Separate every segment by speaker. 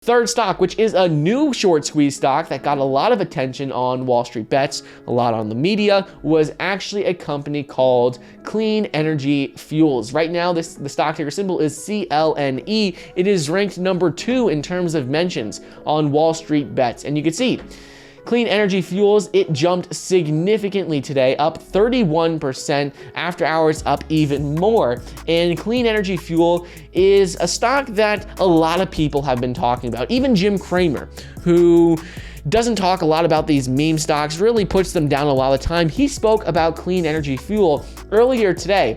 Speaker 1: Third stock, which is a new short squeeze stock that got a lot of attention on Wall Street Bets, a lot on the media, was actually a company called Clean Energy Fuels. Right now, the stock ticker symbol is CLNE. It is ranked number 2 in terms of mentions on Wall Street Bets. And you can see Clean Energy Fuels, it jumped significantly today, up 31%, after hours up even more. And Clean Energy Fuel is a stock that a lot of people have been talking about. Even Jim Cramer, who doesn't talk a lot about these meme stocks, really puts them down a lot of the time. He spoke about Clean Energy Fuel earlier today.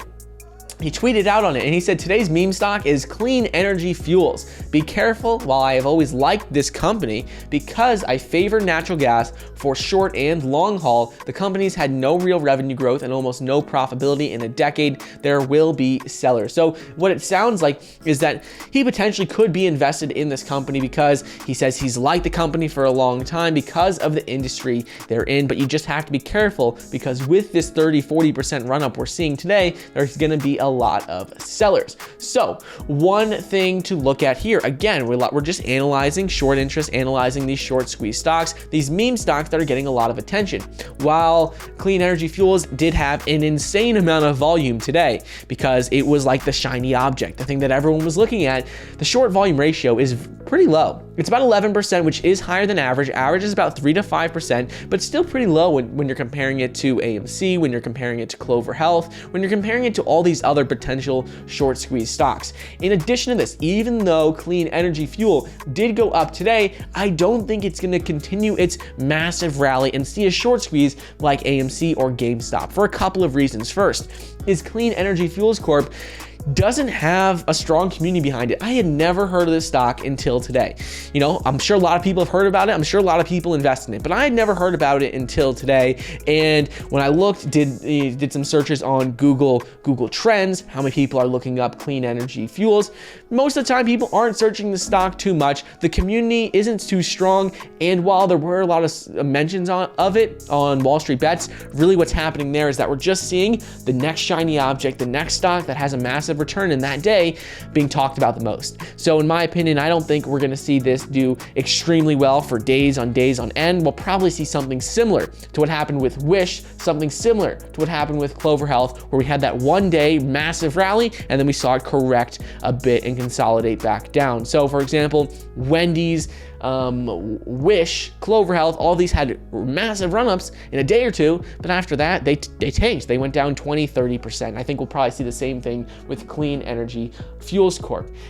Speaker 1: He tweeted out on it and he said, today's meme stock is Clean Energy Fuels. Be careful. While I have always liked this company because I favor natural gas for short and long haul, the company's had no real revenue growth and almost no profitability in a decade. There will be sellers. So what it sounds like is that he potentially could be invested in this company because he says he's liked the company for a long time because of the industry they're in. But you just have to be careful because with this 30-40% run up we're seeing today, there's going to be a lot of sellers. So one thing to look at here, again, we're just analyzing short interest, analyzing these short squeeze stocks, these meme stocks that are getting a lot of attention. While Clean Energy Fuels did have an insane amount of volume today because it was like the shiny object, the thing that everyone was looking at, the short volume ratio is pretty low. It's about 11%, which is higher than average. Average is about 3 to 5%, but still pretty low when you're comparing it to AMC, when you're comparing it to Clover Health, when you're comparing it to all these other potential short squeeze stocks. In addition to this, even though Clean Energy Fuel did go up today, I don't think it's going to continue its massive rally and see a short squeeze like AMC or GameStop for a couple of reasons. First is Clean Energy Fuels Corp doesn't have a strong community behind it. I had never heard of this stock until today. You know, I'm sure a lot of people have heard about it. I'm sure a lot of people invest in it, but I had never heard about it until today. And when I looked, did some searches on Google Trends, how many people are looking up Clean Energy Fuels. Most of the time, people aren't searching the stock too much. The community isn't too strong. And while there were a lot of mentions of it on Wall Street Bets, really what's happening there is that we're just seeing the next shiny object, the next stock that has a massive return in that day being talked about the most. So in my opinion, I don't think we're going to see this do extremely well for days on end. We'll probably see something similar to what happened with Wish, something similar to what happened with Clover Health, where we had that one day massive rally and then we saw it correct a bit and consolidate back down. So for example, Wendy's, Wish, Clover Health, all these had massive run-ups in a day or two, but after that, they tanked. They went down 20-30%. I think we'll probably see the same thing with Clean Energy Fuels Corp.